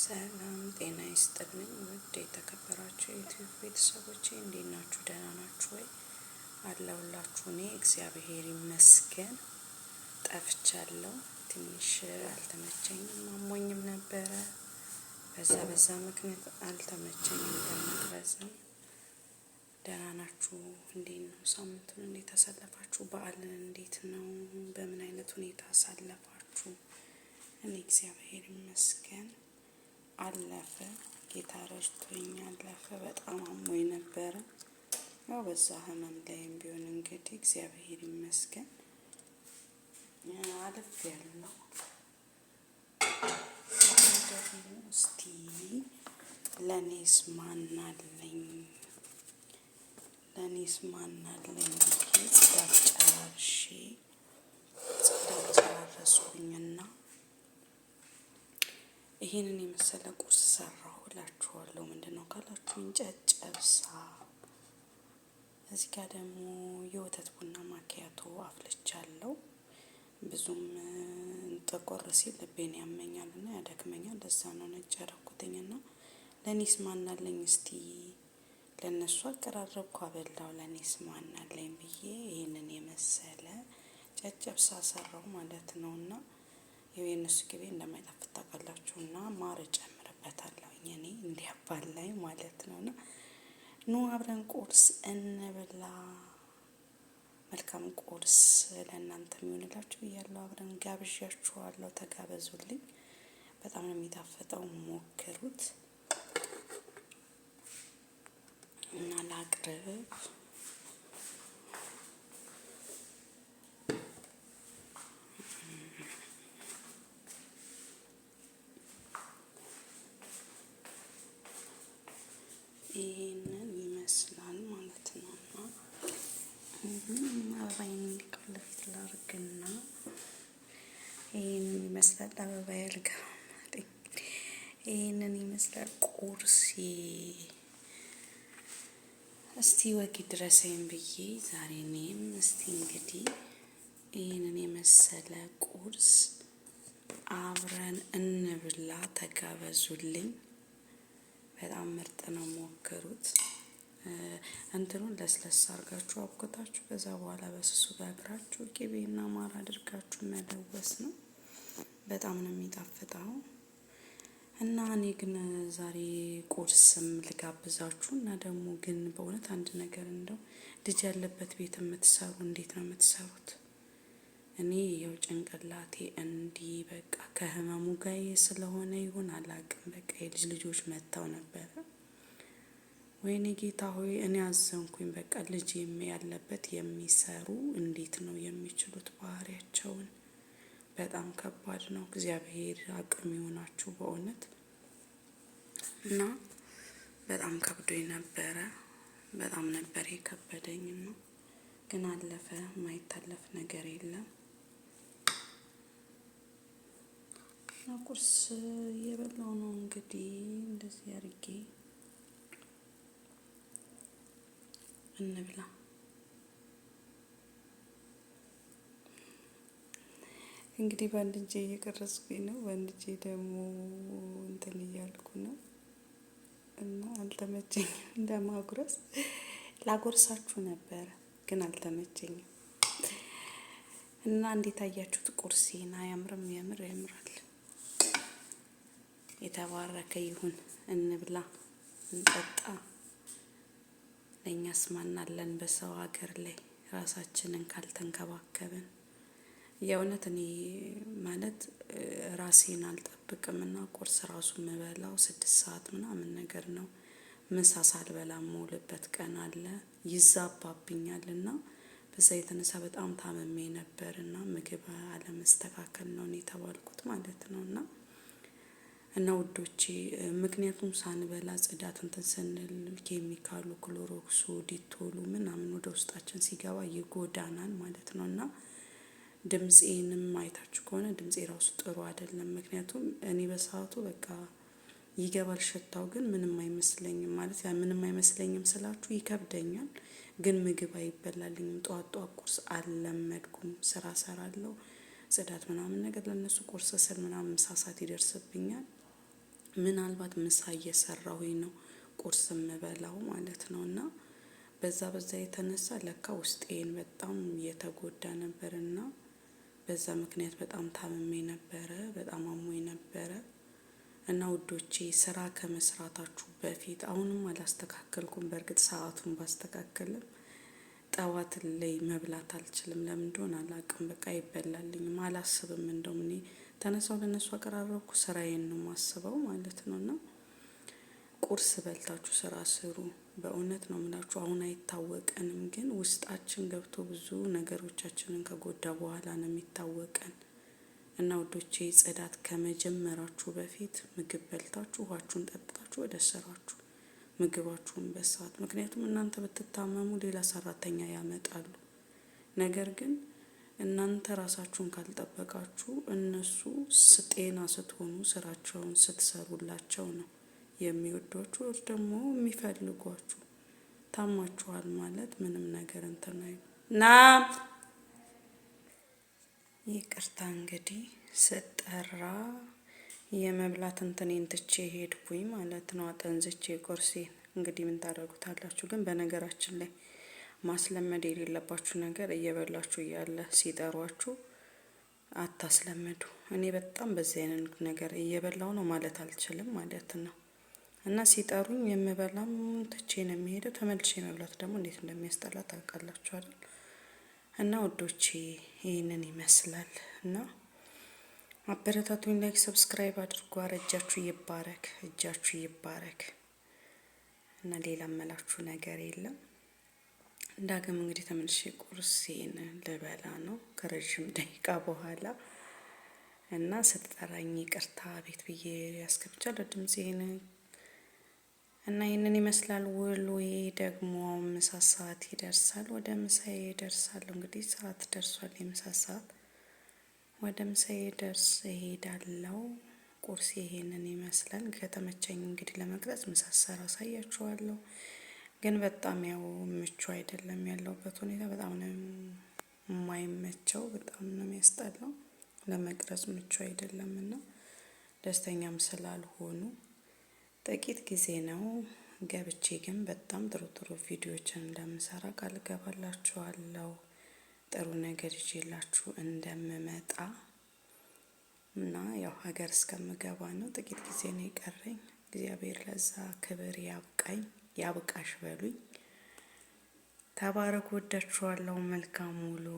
ሰላም ጤና ይስጥልኝ ውድ የተከበራችሁ የዩቲዩብ ቤተሰቦቼ እንዴት ናችሁ? ደህና ናችሁ ወይ? አለሁላችሁ። እኔ እግዚአብሔር ይመስገን ጠፍቻለሁ። ትንሽ አልተመቸኝም፣ አሞኝም ነበረ። በዛ ምክንያት አልተመቸኝም ለመቅረጽም። ደህና ናችሁ? እንዴት ነው? ሳምንቱን እንዴት አሳለፋችሁ? በዓልን እንዴት ነው? በምን አይነት ሁኔታ አሳለፋችሁ? እኔ እግዚአብሔር ይመስገን አለፈ። ጌታ ረድቶኝ አለፈ። በጣም አሞኝ ነበረ። ያው በዛ ህመም ላይም ቢሆን እንግዲህ እግዚአብሔር ይመስገን አልፌያለሁ። ደግሞ እስቲ ለኔስ ማን አለኝ ብዬ ጽዳት ጨራረስኩኝና ይሄንን የመሰለ ቁርስ ሰራሁ እላችኋለሁ። ምንድነው ካላችሁኝ ጨጨብሳ። እዚህ ጋር ደግሞ የወተት ቡና ማኪያቶ አፍልቻለሁ። ብዙም ጠቆር ሲል ልቤን ያመኛልና ያደክመኛል። ለዛ ነው ነጭ ያደረኩትኝና ለኔስ ማን አለኝ እስቲ ለነሱ አቀራረብኩ አበላው። ለኔስ ማን አለኝ ብዬ ይሄንን የመሰለ ጨጨብሳ ሰራሁ ማለት ነውና የነሱ ቅቤ እንደማይጣፍጥ ታውቃላችሁና ማር ጨምርበታለሁ እኔ እንዲያባላኝ ማለት ነውና ኑ አብረን ቁርስ እንብላ። መልካም ቁርስ ለእናንተ የሚሆንላችሁ እያለሁ አብረን ጋብዣችኋለሁ። ተጋበዙልኝ። በጣም ነው የሚጣፍጠው፣ ሞክሩት እና ላቅርብ። ይሄንን ይመስላል ማለት ነው። አበባዬን እንዲቀለፊት ላርግና ይሄንን ይመስላል። አበባዬ አልገባም። ይሄንን ይመስላል ቁርሴ። እስቲ ወግ ድረሰኝ ብዬ ዛሬ እኔም እስቲ እንግዲህ ይሄንን የመሰለ ቁርስ አብረን እንብላ። ተጋበዙልኝ። በጣም ምርጥ ነው፣ ሞክሩት። እንትኑን ለስለስ አድርጋችሁ አብኩታችሁ ከዛ በኋላ በስሱ ጋግራችሁ ቅቤና ማር አድርጋችሁ መለወስ ነው። በጣም ነው የሚጣፍጠው። እና እኔ ግን ዛሬ ቁርስም ልጋብዛችሁ እና ደግሞ ግን በእውነት አንድ ነገር እንደው ልጅ ያለበት ቤት የምትሰሩ እንዴት ነው የምትሰሩት? እኔ ያው ጭንቅላቴ እንዲህ በቃ ከህመሙ ጋር ስለሆነ ይሁን አላውቅም። በቃ የልጅ ልጆች መጥተው ነበረ። ወይኔ ጌታ ሆይ እኔ አዘንኩኝ። በቃ ልጅ ያለበት የሚሰሩ እንዴት ነው የሚችሉት ባህሪያቸውን? በጣም ከባድ ነው። እግዚአብሔር አቅም ይሆናችሁ በእውነት። እና በጣም ከብዶኝ ነበረ። በጣም ነበር የከበደኝ ነው። ግን አለፈ። የማይታለፍ ነገር የለም። እና ቁርስ እየበላሁ ነው እንግዲህ እንደዚህ አድርጌ እንብላ። እንግዲህ በአንድ እጄ እየቀረጽኩኝ ነው፣ በአንድ እጄ ደግሞ እንትን እያልኩ ነው እና አልተመቸኝም ለማጉረስ። ላጎርሳችሁ ነበረ ግን አልተመቸኝም። እና እንዴት አያችሁት ቁርሴን? አያምርም? ያምራል። የተባረከ ይሁን። እንብላ፣ እንጠጣ። ለእኛስ ማን አለን በሰው ሀገር ላይ ራሳችንን ካልተንከባከብን? የእውነት እኔ ማለት ራሴን አልጠብቅምና ቁርስ ራሱ የምበላው 6 ሰዓት ምናምን ነገር ነው። ምሳ ሳልበላ የምውልበት ቀን አለ። ይዛባብኛልና በዛ የተነሳ በጣም ታመሜ ነበርና ምግብ አለመስተካከል ነው የተባልኩት ማለት ነውና እና ውዶቼ ምክንያቱም ሳንበላ ጽዳት እንትን ስንል ኬሚካሉ ክሎሮክሱ ዲቶሉ ምናምን ወደ ውስጣችን ሲገባ ይጎዳናል ማለት ነውና ድምጼንም አይታችሁ ከሆነ ድምጼ ራሱ ጥሩ አይደለም። ምክንያቱም እኔ በሰዓቱ በቃ ይገባል ሽታው፣ ግን ምንም አይመስለኝም ማለት ያ ምንም አይመስለኝም ስላችሁ ይከብደኛል። ግን ምግብ አይበላልኝም። ጧት ቁርስ አልለመድኩም። ስራ ሰራለሁ ጽዳት ምናምን ነገር ለነሱ ቁርስ ስል ምናምን ምሳ ሰዓት ይደርስብኛል። ምናልባት ምሳ እየሰራሁኝ ነው ቁርስ የምበላው ማለት ነው። እና በዛ የተነሳ ለካ ውስጤን በጣም እየተጎዳ ነበርና በዛ ምክንያት በጣም ታምሜ ነበረ፣ በጣም አሞኝ ነበረ። እና ውዶቼ ስራ ከመስራታችሁ በፊት አሁንም አላስተካከልኩም። በእርግጥ ሰዓቱን ባስተካከልም ጠዋት ላይ መብላት አልችልም። ለምን እንደሆነ አላውቅም። በቃ አይበላልኝም፣ አላስብም። እንደውም እኔ ተነሳው ለነሱ አቀራረብኩ ስራዬን ነው ማስበው ማለት ነው። እና ቁርስ በልታችሁ ስራ ስሩ። በእውነት ነው የምላችሁ። አሁን አይታወቀንም፣ ግን ውስጣችን ገብቶ ብዙ ነገሮቻችንን ከጎዳ በኋላ ነው የሚታወቀን። እና ውዶቼ ጽዳት ከመጀመራችሁ በፊት ምግብ በልታችሁ ውሃችሁን ጠጥታችሁ ወደ ስራችሁ ምግባችሁን በሰዓት፣ ምክንያቱም እናንተ ብትታመሙ ሌላ ሰራተኛ ያመጣሉ። ነገር ግን እናንተ ራሳችሁን ካልጠበቃችሁ እነሱ ጤና ስትሆኑ ስራቸውን ስትሰሩላቸው ነው የሚወዷችሁ፣ ወር ደግሞ የሚፈልጓችሁ። ታማችኋል ማለት ምንም ነገር እንትን ና ይቅርታ እንግዲህ ስጠራ የመብላት እንትኔን ትቼ ሄድኩኝ ማለት ነው። አጠንዝቼ ቁርሴን እንግዲህ ምን ታደርጉታላችሁ። ግን በነገራችን ላይ ማስለመድ የሌለባችሁ ነገር እየበላችሁ እያለ ሲጠሯችሁ አታስለምዱ። እኔ በጣም በዚህ አይነት ነገር እየበላው ነው ማለት አልችልም ማለት ነው። እና ሲጠሩኝ የምበላም ትቼ ነው የሚሄደው። ተመልሼ መብላት ደግሞ እንዴት እንደሚያስጠላ ታውቃላችሁ አይደል? እና ወዶቼ ይህንን ይመስላል። እና አበረታቱኝ፣ ላይክ ሰብስክራይብ አድርጉ። እጃችሁ ይባረክ፣ እጃችሁ ይባረክ። እና ሌላ መላችሁ ነገር የለም። ዳግም እንግዲህ ተመልሼ ቁርሴን ልበላ ነው ከረጅም ደቂቃ በኋላ። እና ስትጠራኝ ይቅርታ ቤት ብዬ ያስገብቻለሁ ድምፄን። እና ይህንን ይመስላል ውሎዬ። ደግሞ ምሳ ሰዓት ይደርሳል፣ ወደ ምሳዬ ይደርሳል። እንግዲህ ሰዓት ደርሷል፣ የምሳ ሰዓት። ወደ ምሳዬ ደርስ እሄዳለሁ። ቁርስ ይሄንን ይመስላል። ከተመቸኝ እንግዲህ ለመቅረጽ ምሳ ሰራ አሳያችኋለሁ። ግን በጣም ያው ምቹ አይደለም ያለውበት ሁኔታ፣ በጣም ነው የማይመቸው፣ በጣም ነው የሚያስጠላው። ለመቅረጽ ምቹ አይደለም እና ደስተኛም ስላልሆኑ ጥቂት ጊዜ ነው ገብቼ፣ ግን በጣም ጥሩ ቪዲዮዎችን እንደምሰራ ቃል ገባላችኋለሁ። ጥሩ ነገር ይዤላችሁ እንደምመጣ እና ያው ሀገር እስከምገባ ነው፣ ጥቂት ጊዜ ነው የቀረኝ። እግዚአብሔር ለዛ ክብር ያብቃኝ፣ ያብቃሽ በሉኝ። ተባረኩ። ወዳችኋለሁ። መልካም ውሎ